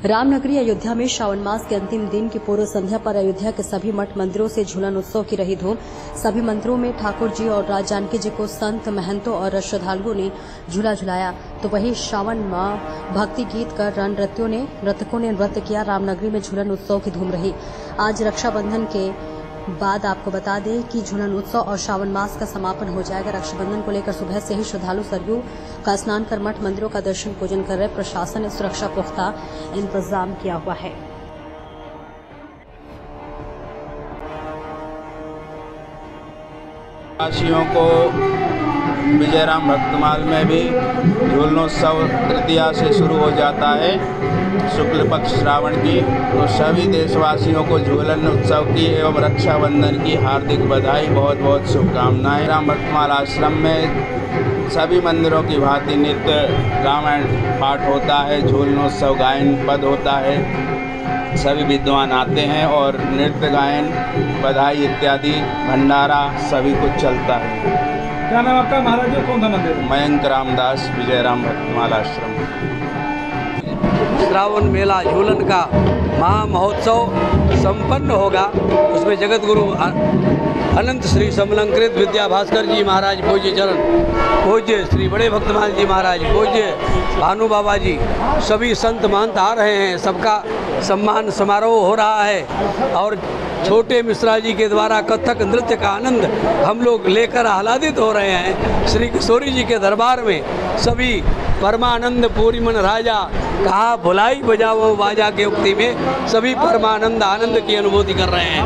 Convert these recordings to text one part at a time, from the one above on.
रामनगरी अयोध्या में श्रावण मास के अंतिम दिन की पूर्व संध्या पर अयोध्या के सभी मठ मंदिरों से झूलन उत्सव की रही धूम। सभी मंदिरों में ठाकुर जी और राज जानकी जी को संत महंतों और श्रद्धालुओं ने झूला झुलाया। तो वहीं श्रावण माह भक्ति गीत कर नर्तकों ने नृत्य किया। रामनगरी में झूलन उत्सव की धूम रही। आज रक्षाबंधन के बाद आपको बता दें कि झूलन उत्सव और श्रावण मास का समापन हो जाएगा। रक्षाबंधन को लेकर सुबह से ही श्रद्धालु सरयू का स्नान कर मठ मंदिरों का दर्शन पूजन कर रहे। प्रशासन ने सुरक्षा पुख्ता इंतजाम किया हुआ है। वासियों को विजयराम भक्तमाल में भी झूलनोत्सव तृतीया से शुरू हो जाता है, शुक्ल पक्ष श्रावण की। तो सभी देशवासियों को झूलन उत्सव की एवं रक्षाबंधन की हार्दिक बधाई, बहुत बहुत शुभकामनाएं। राम भक्तमाल आश्रम में सभी मंदिरों की भांति नित्य रामायण पाठ होता है, झूलनोत्सव गायन पद होता है। सभी विद्वान आते हैं और नृत्य गायन बधाई इत्यादि भंडारा सभी कुछ चलता है। क्या नाम आपका महाराज जी, कौन सा मंदिर? मयंक रामदास विजयराम भक्तमाल आश्रम। श्रावण मेला झूलन का महा महोत्सव संपन्न होगा। उसमें जगत गुरु अनंत श्री समलंकृत विद्या भास्कर जी महाराज पूज्य चरण, पूज्य श्री बड़े भक्तमाल जी महाराज, पूज्य भानु बाबा जी, सभी संत महंत आ रहे हैं। सबका सम्मान समारोह हो रहा है और छोटे मिश्रा जी के द्वारा कथक नृत्य का आनंद हम लोग लेकर आह्लादित हो रहे हैं। श्री किशोरी जी के दरबार में सभी परमानंद पूरी मन राजा, कहा भुलाई बजाओ बाजा के उक्ति में सभी परमानंद आनंद की अनुभूति कर रहे हैं।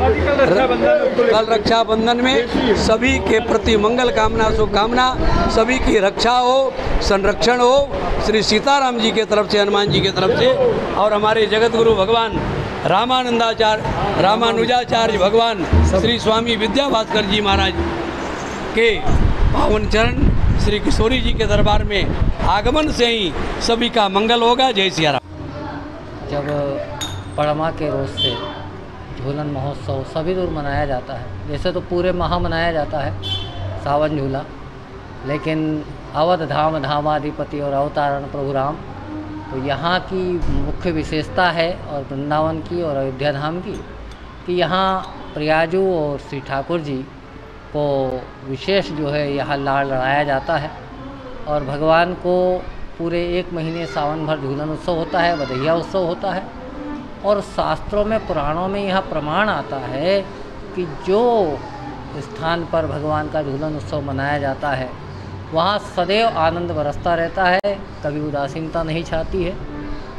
कल रक्षाबंधन में सभी के प्रति मंगल कामना, शुभकामना, सभी की रक्षा हो, संरक्षण हो, श्री सीताराम जी के तरफ से, हनुमान जी के तरफ से, और हमारे जगत गुरु भगवान रामानुजाचार्य भगवान श्री स्वामी विद्या भास्कर जी महाराज के पावन चरण श्री किशोरी जी के दरबार में आगमन से ही सभी का मंगल होगा। जय सिया राम। जब पड़मा के रोज से झूलन महोत्सव सभी दूर मनाया जाता है, वैसे तो पूरे माह मनाया जाता है सावन झूला, लेकिन अवध धाम धामाधिपति और अवतारण प्रभु राम, तो यहाँ की मुख्य विशेषता है और वृंदावन की और अयोध्या धाम की, कि यहाँ प्रयाजू और श्री ठाकुर जी को विशेष जो है यहाँ लाड़ लड़ाया जाता है और भगवान को पूरे 1 महीने सावन भर झूलन उत्सव होता है, बधैया उत्सव होता है। और शास्त्रों में, पुराणों में यह प्रमाण आता है कि जो स्थान पर भगवान का झूलन उत्सव मनाया जाता है वहाँ सदैव आनंद बरसता रहता है, कभी उदासीनता नहीं छाती है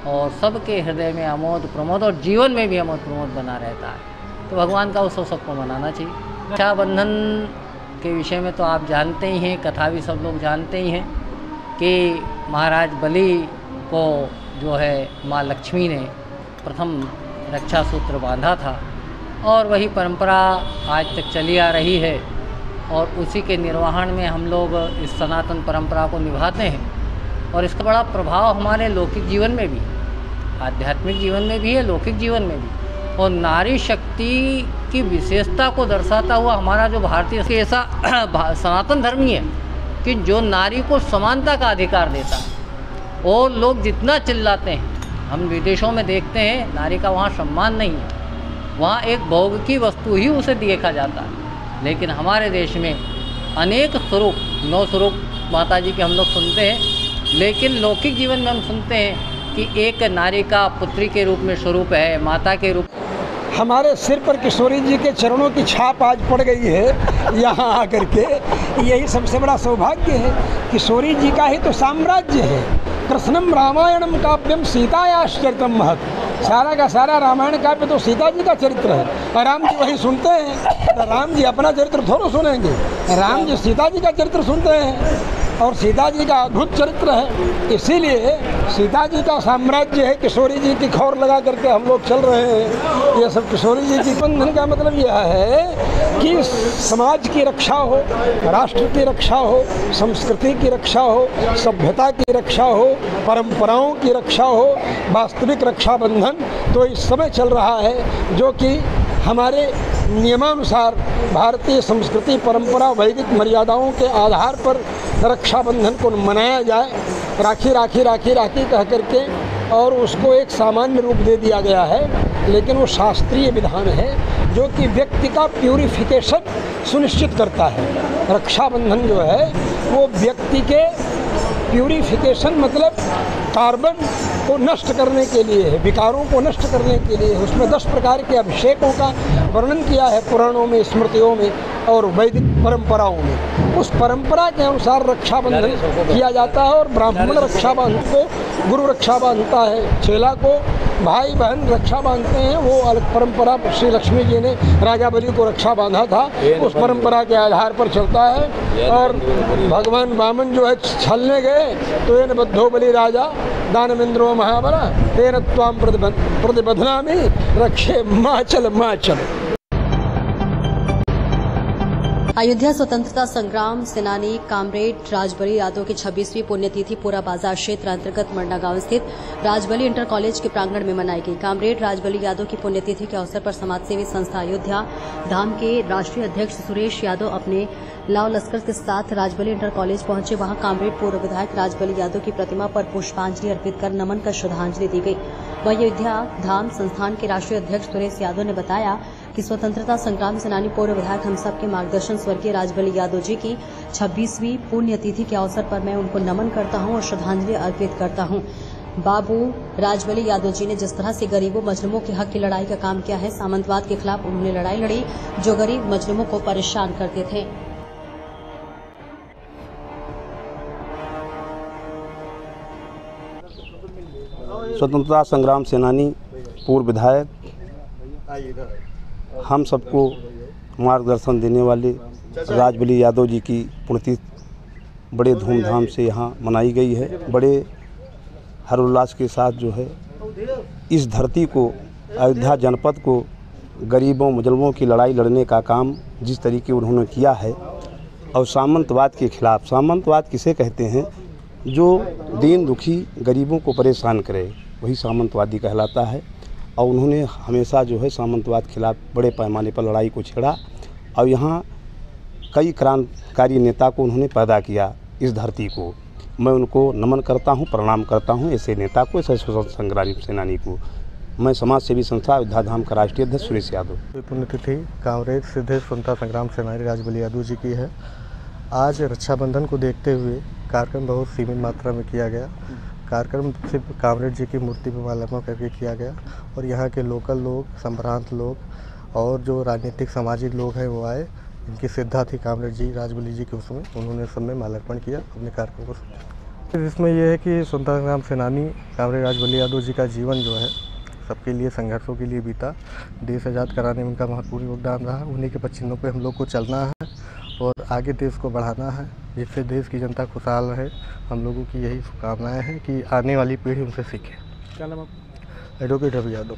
और सबके हृदय में आमोद प्रमोद और जीवन में भी आमोद प्रमोद बना रहता है। तो भगवान का उत्सव सबको मनाना चाहिए। रक्षाबंधन के विषय में तो आप जानते ही हैं, कथा भी सब लोग जानते ही हैं कि महाराज बलि को जो है माँ लक्ष्मी ने प्रथम रक्षा सूत्र बांधा था और वही परंपरा आज तक चली आ रही है और उसी के निर्वहन में हम लोग इस सनातन परंपरा को निभाते हैं। और इसका बड़ा प्रभाव हमारे लौकिक जीवन में भी, आध्यात्मिक जीवन में भी है, लौकिक जीवन में भी। और नारी शक्ति की विशेषता को दर्शाता हुआ हमारा जो भारतीय ऐसा सनातन धर्म ही है कि जो नारी को समानता का अधिकार देता है। और लोग जितना चिल्लाते हैं, हम विदेशों में देखते हैं नारी का वहाँ सम्मान नहीं है, वहाँ एक भोग की वस्तु ही उसे देखा जाता है। लेकिन हमारे देश में अनेक स्वरूप, 9 स्वरूप माता जी के हम लोग सुनते हैं, लेकिन लौकिक जीवन में हम सुनते हैं कि एक नारी का पुत्री के रूप में स्वरूप है, माता के रूप। हमारे सिर पर किशोरी जी के चरणों की छाप आज पड़ गई है यहाँ आकर के, यही सबसे बड़ा सौभाग्य है। किशोरी जी का ही तो साम्राज्य है। कृष्णम रामायणम काव्यम सीतायाश्चरितम महत्, सारा का सारा रामायण काव्य तो सीता जी का चरित्र है और राम जी वही सुनते हैं। तो राम जी अपना चरित्र थोड़ा सुनेंगे, राम जी सीता जी का चरित्र सुनते हैं और सीता जी का अद्भुत चरित्र है। इसीलिए सीता जी का साम्राज्य है, किशोरी जी की खौर लगा करके हम लोग चल रहे हैं। ये सब किशोरी जी की बंधन का मतलब यह है कि समाज की रक्षा हो, राष्ट्र की रक्षा हो, संस्कृति की रक्षा हो, सभ्यता की रक्षा हो, परंपराओं की रक्षा हो, वास्तविक रक्षाबंधन तो इस समय चल रहा है, जो कि हमारे नियमानुसार भारतीय संस्कृति, परंपरा, वैदिक मर्यादाओं के आधार पर रक्षाबंधन को मनाया जाए। राखी राखी राखी राखी कह करके और उसको एक सामान्य रूप दे दिया गया है, लेकिन वो शास्त्रीय विधान है जो कि व्यक्ति का प्यूरिफिकेशन सुनिश्चित करता है। रक्षाबंधन जो है वो व्यक्ति के प्यूरिफिकेशन मतलब कार्बन को नष्ट करने के लिए है, विकारों को नष्ट करने के लिए है। उसमें 10 प्रकार के अभिषेकों का वर्णन किया है पुराणों में, स्मृतियों में और वैदिक परंपराओं में। उस परंपरा के अनुसार रक्षाबंधन किया जाता है और ब्राह्मण रक्षाबंधन को गुरु रक्षा बांधता है, चेला को भाई बहन रक्षा बांधते हैं। वो अलग परंपरा श्री लक्ष्मी जी ने राजा बलि को रक्षा बांधा था, उस परंपरा के आधार पर चलता है। और भगवान वामन जो है छलने गए तो एन बद्धो बलि राजा दानवेंद्रो महाबला तेन त्वाम प्रतिबध्नामि रक्षे माचल माचल। अयोध्या स्वतंत्रता संग्राम सेनानी कामरेड राजबली यादव की 26वीं पुण्यतिथि पूरा बाजार क्षेत्र अंतर्गत मरना गांव स्थित राजबली इंटर कॉलेज के प्रांगण में मनाई गई। कामरेड राजबली यादव की पुण्यतिथि के अवसर पर समाजसेवी संस्था अयोध्या धाम के राष्ट्रीय अध्यक्ष सुरेश यादव अपने लाव लश्कर के साथ राजबली इंटर कॉलेज पहुंचे। वहां कामरेड पूर्व विधायक राजबली यादव की प्रतिमा पर पुष्पांजलि अर्पित कर नमन कर श्रद्धांजलि दी गई। वहीं अयोध्या धाम संस्थान के राष्ट्रीय अध्यक्ष सुरेश यादव ने बताया कि स्वतंत्रता संग्राम सेनानी पूर्व विधायक हम सब के मार्गदर्शन स्वर्गीय राजबली यादव जी की 26वीं पुण्यतिथि के अवसर पर मैं उनको नमन करता हूं और श्रद्धांजलि अर्पित करता हूं। बाबू राजबली यादव जी ने जिस तरह से गरीबों मजलूमों के हक की लड़ाई का काम किया है, सामंतवाद के खिलाफ उन्होंने लड़ाई लड़ी जो गरीब मजलूमों को परेशान करते थे। स्वतंत्रता संग्राम सेनानी पूर्व विधायक हम सबको मार्गदर्शन देने वाले राजबली यादव जी की पुण्यतिथि बड़े धूमधाम से यहाँ मनाई गई है। बड़े हर्षोल्लास के साथ जो है इस धरती को, अयोध्या जनपद को गरीबों मुजलमों की लड़ाई लड़ने का काम जिस तरीके उन्होंने किया है और सामंतवाद के खिलाफ, सामंतवाद किसे कहते हैं, जो दीन दुखी गरीबों को परेशान करे वही सामंतवादी कहलाता है। और उन्होंने हमेशा जो है सामंतवाद के खिलाफ बड़े पैमाने पर लड़ाई को छेड़ा और यहाँ कई क्रांतिकारी नेता को उन्होंने पैदा किया इस धरती को। मैं उनको नमन करता हूँ, प्रणाम करता हूँ, ऐसे नेता को, ऐसे स्वतंत्रता संग्रामी सेनानी को। मैं समाज सेवी संस्था अयोध्या धाम का राष्ट्रीय अध्यक्ष सुरेश यादव। पुण्यतिथि कामरेज सिद्धे स्वतंत्रता संग्राम सेनानी राजबली यादव जी की है। आज रक्षाबंधन को देखते हुए कार्यक्रम बहुत सीमित मात्रा में किया गया। कार्यक्रम सिर्फ कामरेड जी की मूर्ति पर माल्यार्पण करके किया गया और यहाँ के लोकल लोग, संभ्रांत लोग और जो राजनीतिक सामाजिक लोग हैं वो आए। इनकी श्रद्धा थी कामरेड जी राजबली जी के, उसमें उन्होंने सब में माल्यार्पण किया अपने कार्यक्रम को। इसमें यह है कि स्वतंत्रता संग्राम सेनानी कामरेड राजबली यादव जी का जीवन जो है सबके लिए संघर्षों के लिए बीता। देश आज़ाद कराने में उनका महत्वपूर्ण योगदान रहा। उन्हीं के पचिन्हों पे हम लोग को चलना है और आगे देश को बढ़ाना है, जिससे देश की जनता खुशहाल रहे। हम लोगों की यही शुभकामनाएं हैं कि आने वाली पीढ़ी उनसे सीखे। क्या नाम आपका? एडवोकेट रवि यादव।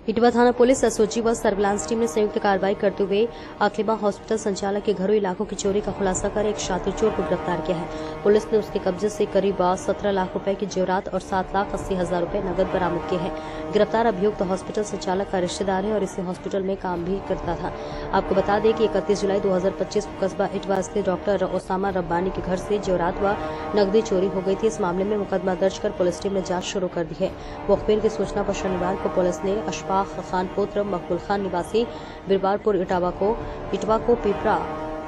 इटवा थाना पुलिस एसओजी व सर्विलांस टीम ने संयुक्त कार्रवाई करते हुए अखिबा हॉस्पिटल संचालक के घरों इलाकों की चोरी का खुलासा कर एक शातिर चोर को गिरफ्तार किया है। पुलिस ने उसके कब्जे से करीब 17 लाख रुपए की जेवरात और 7,80,000 रुपए नकद बरामद किए हैं। गिरफ्तार अभियुक्त हॉस्पिटल संचालक का रिश्तेदार है और इसी हॉस्पिटल में काम भी करता था। आपको बता दें कि 31 जुलाई 2025 को कस्बा इटवा स्थित डॉक्टर ओसामा रब्बानी के घर से जेवरात व नकदी चोरी हो गई थी। इस मामले में मुकदमा दर्ज कर पुलिस टीम ने जाँच शुरू कर दी है। मुखबिर की सूचना पर शनिवार को पुलिस ने अशफाक खान पुत्र मकबूल खान निवासी बिरबारपुर इटवा को पिपरा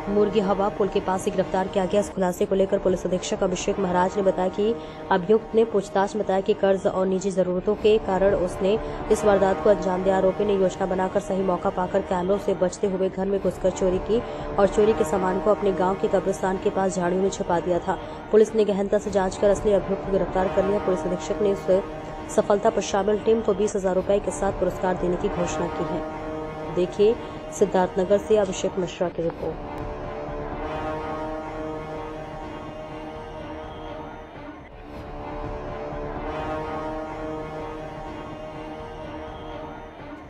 मुर्गी हवा पुल के पास से गिरफ्तार किया गया। इस खुलासे को लेकर पुलिस अधीक्षक अभिषेक महाराज ने बताया कि अभियुक्त ने पूछताछ में बताया कि कर्ज और निजी जरूरतों के कारण उसने इस वारदात को अंजाम दिया। आरोपी ने योजना बनाकर सही मौका पाकर कैमरों से बचते हुए घर में घुसकर चोरी की और चोरी के सामान को अपने गाँव के कब्रिस्तान के पास झाड़ियों में छुपा दिया था। पुलिस ने गहनता से जाँच कर असली अभियुक्त को गिरफ्तार कर लिया। पुलिस अधीक्षक ने इस सफलता पर शामिल टीम को 20,000 रुपए के साथ पुरस्कार देने की घोषणा की है। देखिए सिद्धार्थनगर से अभिषेक मिश्रा की रिपोर्ट।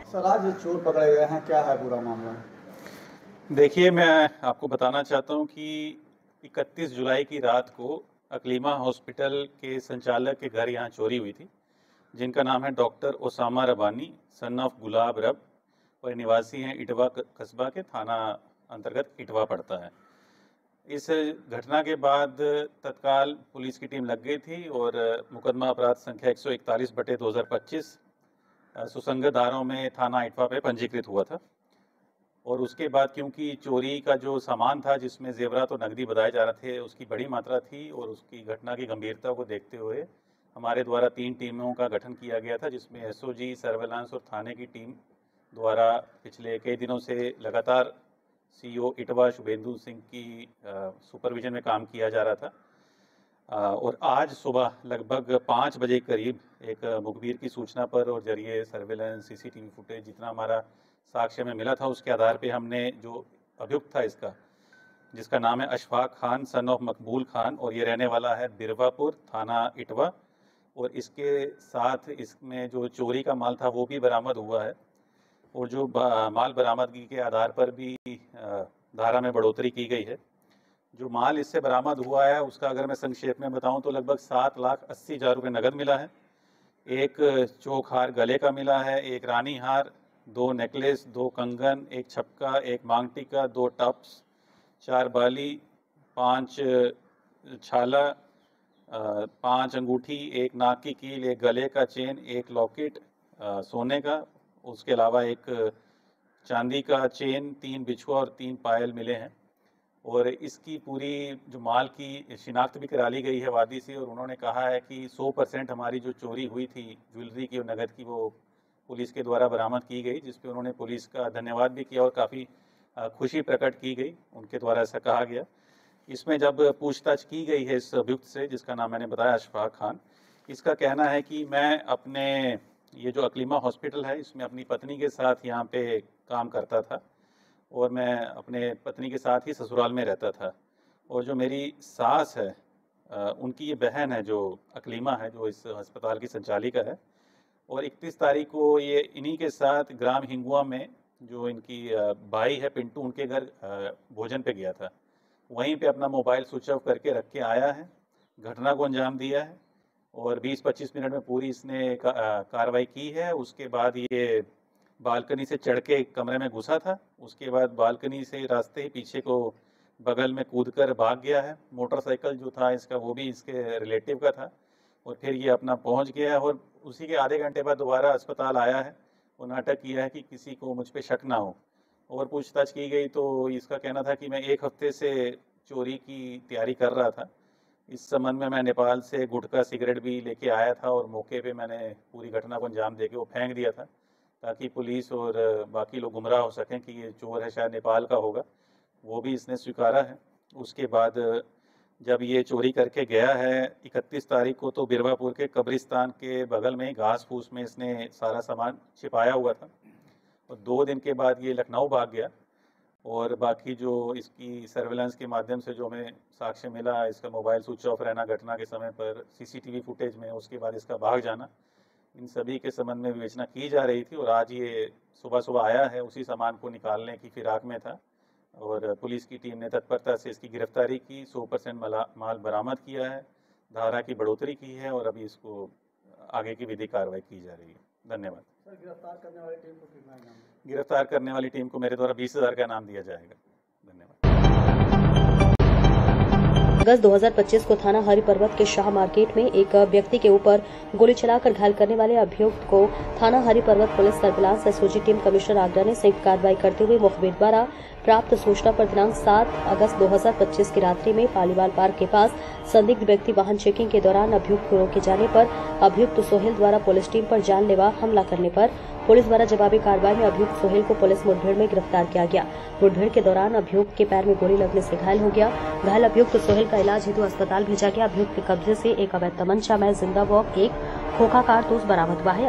सर आज चोर पकड़े गए हैं, क्या है पूरा मामला? देखिए, मैं आपको बताना चाहता हूं कि 31 जुलाई की रात को अकलीमा हॉस्पिटल के संचालक के घर यहां चोरी हुई थी, जिनका नाम है doctor Osama Rabbani son of Gulab Rab और निवासी हैं इटवा कस्बा के, थाना अंतर्गत इटवा पड़ता है। इस घटना के बाद तत्काल पुलिस की टीम लग गई थी और मुकदमा अपराध संख्या 141/2025 सुसंगत धाराओं में थाना इटवा पे पंजीकृत हुआ था। और उसके बाद क्योंकि चोरी का जो सामान था जिसमें जेवरात और नकदी बताए जा रहे थे उसकी बड़ी मात्रा थी और उसकी घटना की गंभीरता को देखते हुए हमारे द्वारा 3 टीमों का गठन किया गया था, जिसमें एसओजी, सर्वेलांस और थाने की टीम द्वारा पिछले कई दिनों से लगातार सीओ इटवा शुभेंदु सिंह की सुपरविजन में काम किया जा रहा था। और आज सुबह लगभग 5 बजे करीब एक मुखबिर की सूचना पर और जरिए सर्वेलेंस, सीसीटीवी फुटेज जितना हमारा साक्ष्य में मिला था उसके आधार पे हमने जो अभियुक्त था इसका, जिसका नाम है अशफाक खान सन ऑफ मकबूल खान और ये रहने वाला है बिरवापुर थाना इटवा, और इसके साथ इसमें जो चोरी का माल था वो भी बरामद हुआ है। और जो माल बरामदगी के आधार पर भी धारा में बढ़ोतरी की गई है। जो माल इससे बरामद हुआ है उसका अगर मैं संक्षेप में बताऊं तो लगभग 7,80,000 रुपये नगद मिला है, एक चौक हार गले का मिला है, एक रानी हार, 2 नेकलेस, 2 कंगन, एक छपका, एक मांग टीका, 2 टप्स, 4 बाली, 5 छाला, 5 अंगूठी, एक नाक की कील, एक गले का चेन, एक लॉकेट सोने का, उसके अलावा एक चांदी का चेन, 3 बिछुआ और 3 पायल मिले हैं। और इसकी पूरी जो माल की शिनाख्त भी करा ली गई है वादी से, और उन्होंने कहा है कि 100% हमारी जो चोरी हुई थी ज्वेलरी की और नगद की वो पुलिस के द्वारा बरामद की गई, जिस पे उन्होंने पुलिस का धन्यवाद भी किया और काफ़ी खुशी प्रकट की गई, उनके द्वारा ऐसा कहा गया। इसमें जब पूछताछ की गई है इस अभियुक्त से जिसका नाम मैंने बताया अशफाक खान, इसका कहना है कि मैं अपने ये जो अकलीमा हॉस्पिटल है इसमें अपनी पत्नी के साथ यहाँ पे काम करता था और मैं अपने पत्नी के साथ ही ससुराल में रहता था। और जो मेरी सास है उनकी ये बहन है जो अकलीमा है, जो इस अस्पताल की संचालिका है, और 31 तारीख को ये इन्हीं के साथ ग्राम हिंगुआ में जो इनकी भाई है पिंटू, उनके घर भोजन पे गया था। वहीं पे अपना मोबाइल स्विच ऑफ करके रख के आया है, घटना को अंजाम दिया है और 20-25 मिनट में पूरी इसने कार्रवाई की है। उसके बाद ये बालकनी से चढ़ के कमरे में घुसा था, उसके बाद बालकनी से रास्ते ही पीछे को बगल में कूदकर भाग गया है। मोटरसाइकिल जो था इसका वो भी इसके रिलेटिव का था और फिर ये अपना पहुंच गया है और उसी के आधे घंटे बाद दोबारा अस्पताल आया है और नाटक किया है कि किसी को मुझ पे शक ना हो। और पूछताछ की गई तो इसका कहना था कि मैं 1 हफ्ते से चोरी की तैयारी कर रहा था। इस संबंध में मैं नेपाल से गुटखा सिगरेट भी लेके आया था और मौके पे मैंने पूरी घटना को अंजाम देके वो फेंक दिया था ताकि पुलिस और बाकी लोग गुमराह हो सकें कि ये चोर है, शायद नेपाल का होगा। वो भी इसने स्वीकारा है। उसके बाद जब ये चोरी करके गया है 31 तारीख को, तो बिरवापुर के कब्रिस्तान के बगल में घास फूस में इसने सारा सामान छिपाया हुआ था और 2 दिन के बाद ये लखनऊ भाग गया। और बाकी जो इसकी सर्वेलेंस के माध्यम से जो हमें साक्ष्य मिला, इसका मोबाइल स्विच ऑफ रहना घटना के समय पर, सीसीटीवी फुटेज में, उसके बाद इसका भाग जाना, इन सभी के संबंध में विवेचना की जा रही थी। और आज ये सुबह आया है, उसी सामान को निकालने की फिराक में था और पुलिस की टीम ने तत्परता से इसकी गिरफ्तारी की, 100% माल बरामद किया है, धारा की बढ़ोतरी की है और अभी इसको आगे की विधिक कार्रवाई की जा रही है। धन्यवाद। गिरफ्तार करने वाली टीम को कितना इनाम? गिरफ्तार करने वाली टीम को मेरे द्वारा 20,000 का इनाम दिया जाएगा। धन्यवाद। अगस्त 2025 को थाना हरि पर्वत के शाह मार्केट में एक व्यक्ति के ऊपर गोली चलाकर घायल करने वाले अभियुक्त को थाना हरि पर्वत police surveillance SOG team commissioner Agra ने संयुक्त कार्रवाई करते हुए मुखबिर द्वारा प्राप्त सूचना पर दिनांक 7 अगस्त 2025 की रात्रि में पालीवाल पार्क के पास संदिग्ध व्यक्ति वाहन चेकिंग के दौरान अभियुक्त को रोके जाने पर अभियुक्त सोहेल द्वारा पुलिस टीम पर जानलेवा हमला करने पर पुलिस द्वारा जवाबी कार्रवाई में अभियुक्त सोहेल को पुलिस मुठभेड़ में गिरफ्तार किया गया। मुठभेड़ के दौरान अभियुक्त के पैर में गोली लगने से घायल हो गया। घायल अभियुक्त सोहेल का इलाज हेतु अस्पताल भेजा गया। अभियुक्त के कब्जे से एक अवैध तमंचा में जिंदा बॉब, एक खोखा कारतूस बरामद हुआ है।